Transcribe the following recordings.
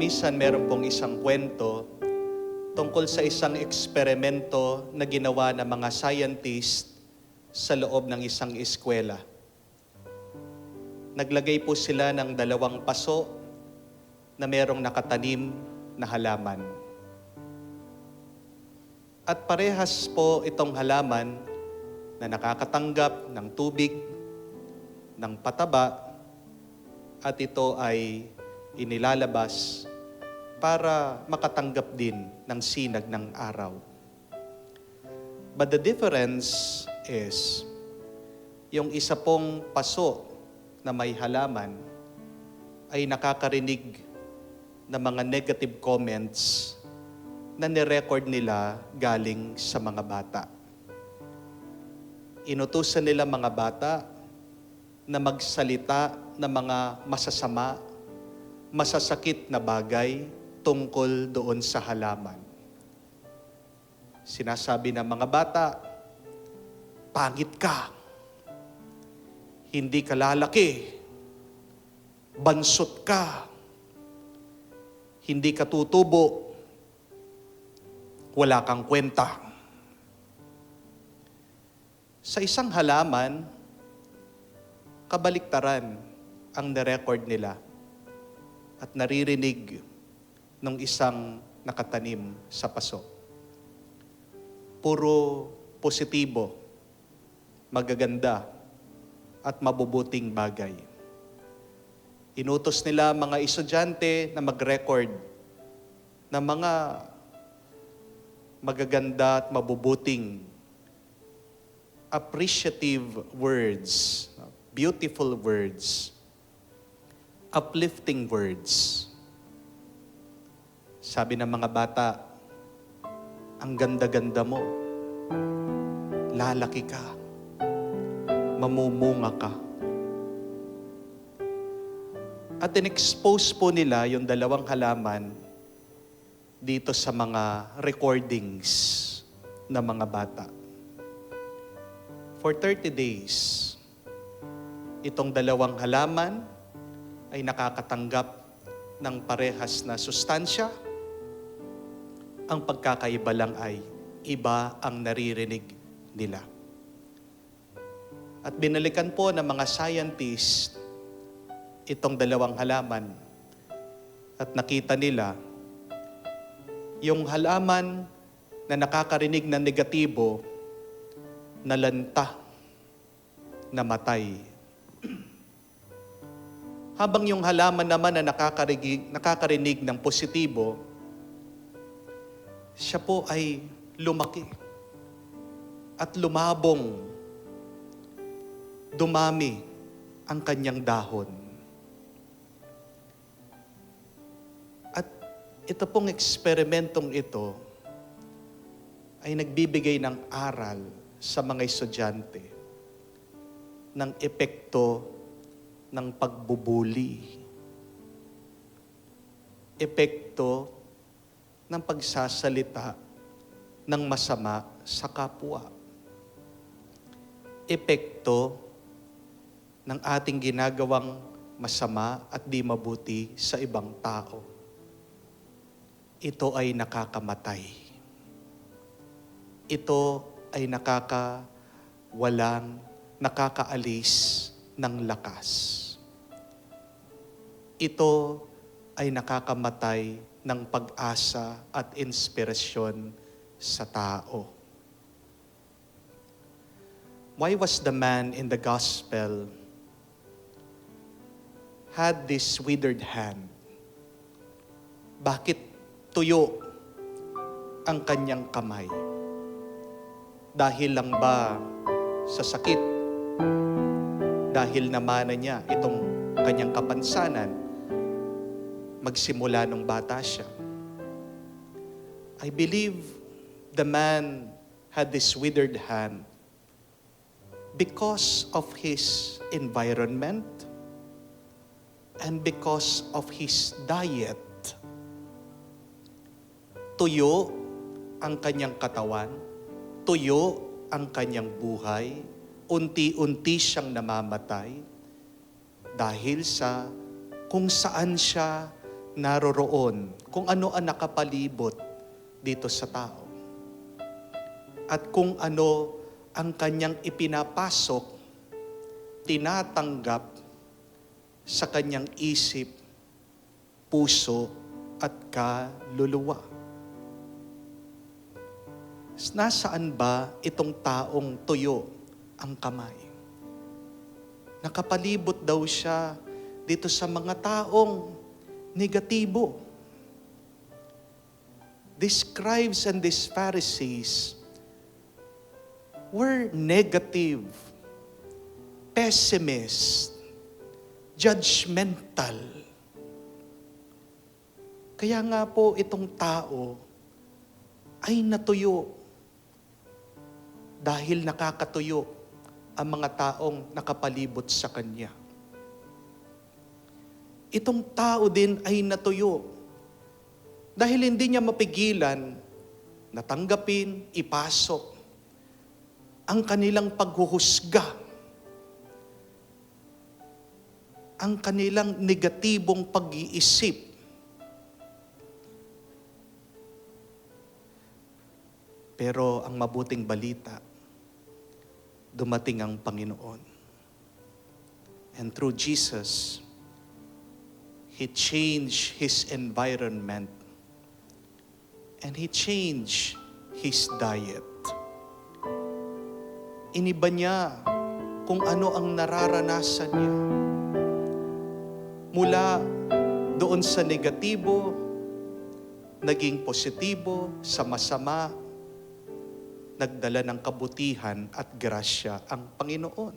minsan meron pong isang kwento tungkol sa isang eksperimento na ginawa ng mga scientist sa loob ng isang eskwela. Naglagay po sila ng 2 paso na merong nakatanim na halaman. At parehas po itong halaman na nakakatanggap ng tubig, ng pataba, at ito ay inilalabas para makatanggap din ng sinag ng araw. But the difference is, yung isa pong paso na may halaman ay nakakarinig ng mga negative comments na nirecord nila galing sa mga bata. Inutusan nila mga bata na magsalita ng mga masasama, masasakit na bagay tungkol doon sa halaman. Sinasabi ng mga bata, pangit ka, hindi ka lalaki, bansot ka, hindi ka tutubo, wala kang kwenta. Sa isang halaman, kabaliktaran ang nirecord nila at naririnig ng isang nakatanim sa paso. Puro positibo, magaganda, at mabubuting bagay. Inutos nila mga estudyante na mag-record ng mga magaganda at mabubuting appreciative words, beautiful words, uplifting words. Sabi ng mga bata, ang ganda-ganda mo, lalaki ka, mamumunga ka. At in-expose po nila yung 2 halaman dito sa mga recordings ng mga bata. For 30 days, itong 2 halaman ay nakakatanggap ng parehas na sustansya. Ang pagkakaiba lang ay iba ang naririnig nila. At binalikan po ng mga scientist itong 2 halaman at nakita nila yung halaman na nakakarinig ng negatibo, nalanta, namatay. Habang yung halaman naman na nakakarinig ng positibo, siya po ay lumaki at lumabong, dumami ang kanyang dahon. At ito pong eksperimentong ito ay nagbibigay ng aral sa mga estudyante ng epekto ng pagbubuli, epekto ng pagsasalita ng masama sa kapwa, epekto ng ating ginagawang masama at di mabuti sa ibang tao. Ito ay nakakamatay. Ito ay nakakaalis ng lakas. Ito ay nakakamatay ng pag-asa at inspirasyon sa tao. Why was the man in the gospel had this withered hand? Bakit tuyo ang kanyang kamay? Dahil lang ba sa sakit? Dahil namana niya itong kanyang kapansanan, magsimula nung bata siya. I believe the man had this withered hand because of his environment and because of his diet. Tuyo ang kanyang katawan, tuyo ang kanyang buhay, unti-unti siyang namamatay dahil sa kung saan siya naroroon kung ano ang nakapalibot dito sa tao. At kung ano ang kanyang ipinapasok, tinatanggap sa kanyang isip, puso, at kaluluwa. Nasaan ba itong taong tuyo ang kamay? Nakapalibot daw siya dito sa mga taong negatibo. These scribes and these Pharisees were negative, pessimist, judgmental. Kaya nga po itong tao ay natuyo dahil nakakatuyo ang mga taong nakapalibot sa kanya. Itong tao din ay natuyo dahil hindi niya mapigilan na tanggapin, ipasok ang kanilang paghuhusga, ang kanilang negatibong pag-iisip. Pero ang mabuting balita, dumating ang Panginoon. And through Jesus, He changed His environment and He changed His diet. Iniba niya kung ano ang nararanasan niya. Mula doon sa negatibo, naging positibo, sa masama, nagdala ng kabutihan at grasya ang Panginoon.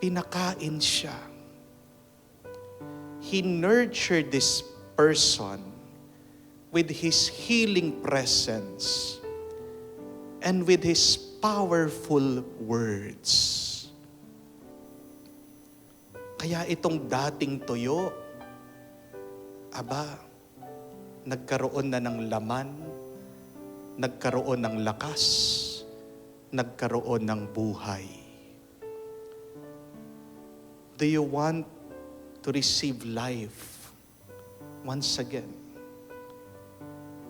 Pinakain siya. He nurtured this person with His healing presence and with His powerful words. Kaya itong dating tuyo, nagkaroon na ng laman, nagkaroon ng lakas, nagkaroon ng buhay. Do you want to receive life once again?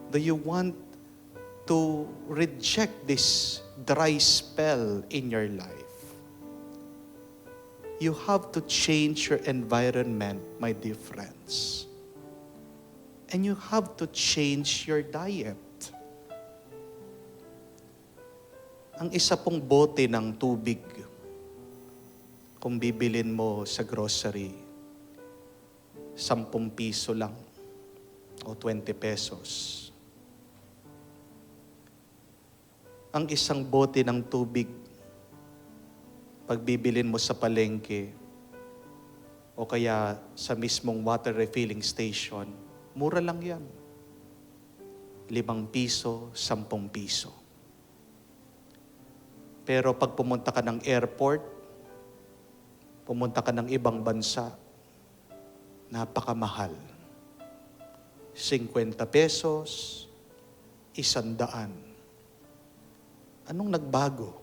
Do you want to reject this dry spell in your life? You have to change your environment, my dear friends. And you have to change your diet. Ang isa pong bote ng tubig, kung bibilin mo sa grocery, 10 piso lang o 20 pesos. Ang isang bote ng tubig, pag bibilin mo sa palengke o kaya sa mismong water refilling station, mura lang yan. 5 piso, 10 piso. Pero pag pumunta ka ng airport, pumunta ka ng ibang bansa, napakamahal. 50 pesos, 100. Anong nagbago?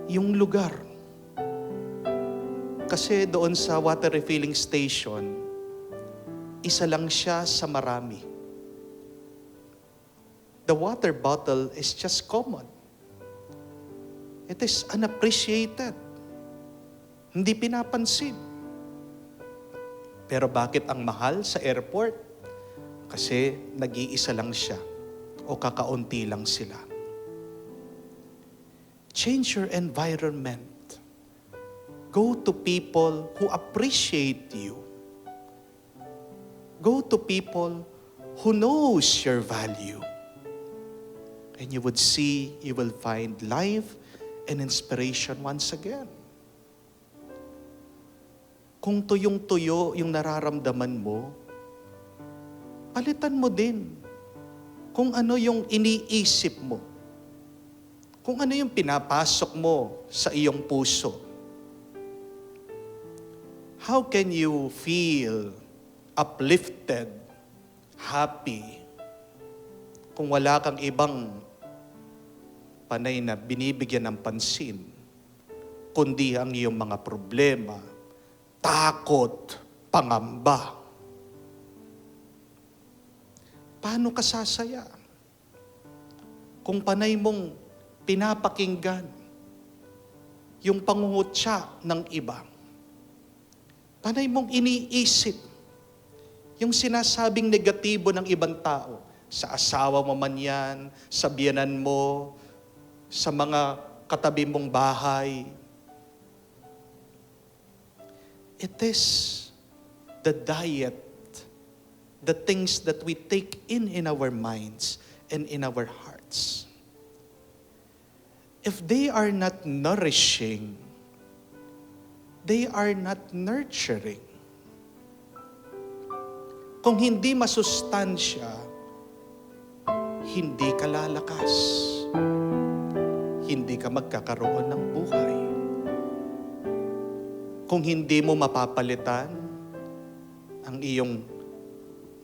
Yung lugar. Kasi doon sa water refilling station, isa lang siya sa marami. The water bottle is just common. It is unappreciated. Hindi pinapansin. Pero bakit ang mahal sa airport? Kasi nag-iisa lang siya o kakaunti lang sila. Change your environment. Go to people who appreciate you. Go to people who knows your value. And you would see, you will find life and inspiration once again. Kung tuyong-tuyo yung nararamdaman mo, palitan mo din kung ano yung iniisip mo. Kung ano yung pinapasok mo sa iyong puso. How can you feel uplifted, happy, kung wala kang ibang panay na binibigyan ng pansin, kundi ang iyong mga problema, takot, pangamba. Paano ka sasaya kung panay mong pinapakinggan yung pangungutya ng iba? Panay mong iniisip yung sinasabing negatibo ng ibang tao, sa asawa mo man yan, sa biyanan mo, sa mga katabi mong bahay. It is the diet, the things that we take in our minds and in our hearts. If they are not nourishing, they are not nurturing. Kung hindi masustansya, hindi ka lalakas. Hindi ka magkakaroon ng buhay. Kung hindi mo mapapalitan ang iyong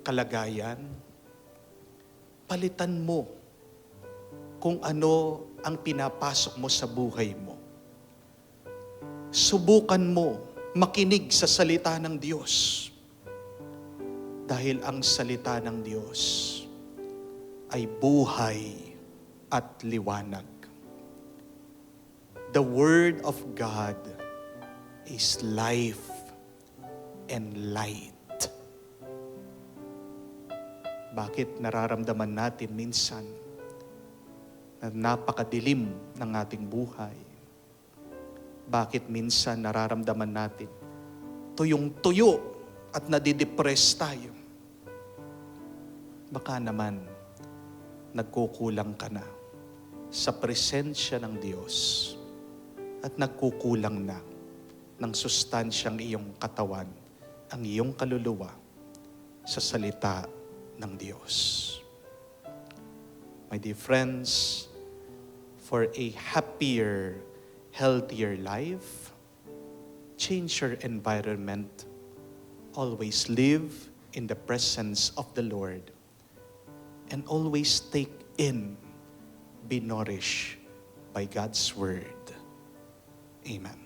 kalagayan, palitan mo kung ano ang pinapasok mo sa buhay mo. Subukan mo makinig sa salita ng Diyos. Dahil ang salita ng Diyos ay buhay at liwanag. The Word of God is life and light. Bakit nararamdaman natin minsan na napakadilim ng ating buhay? Bakit minsan nararamdaman natin tuyong-tuyo at nadidepress tayo? Baka naman nagkukulang ka na sa presensya ng Diyos at nagkukulang na ng sustansyang iyong katawan, ang iyong kaluluwa sa salita ng Diyos. My dear friends, for a happier, healthier life, change your environment. Always live in the presence of the Lord. And always take in, be nourished by God's Word. Amen.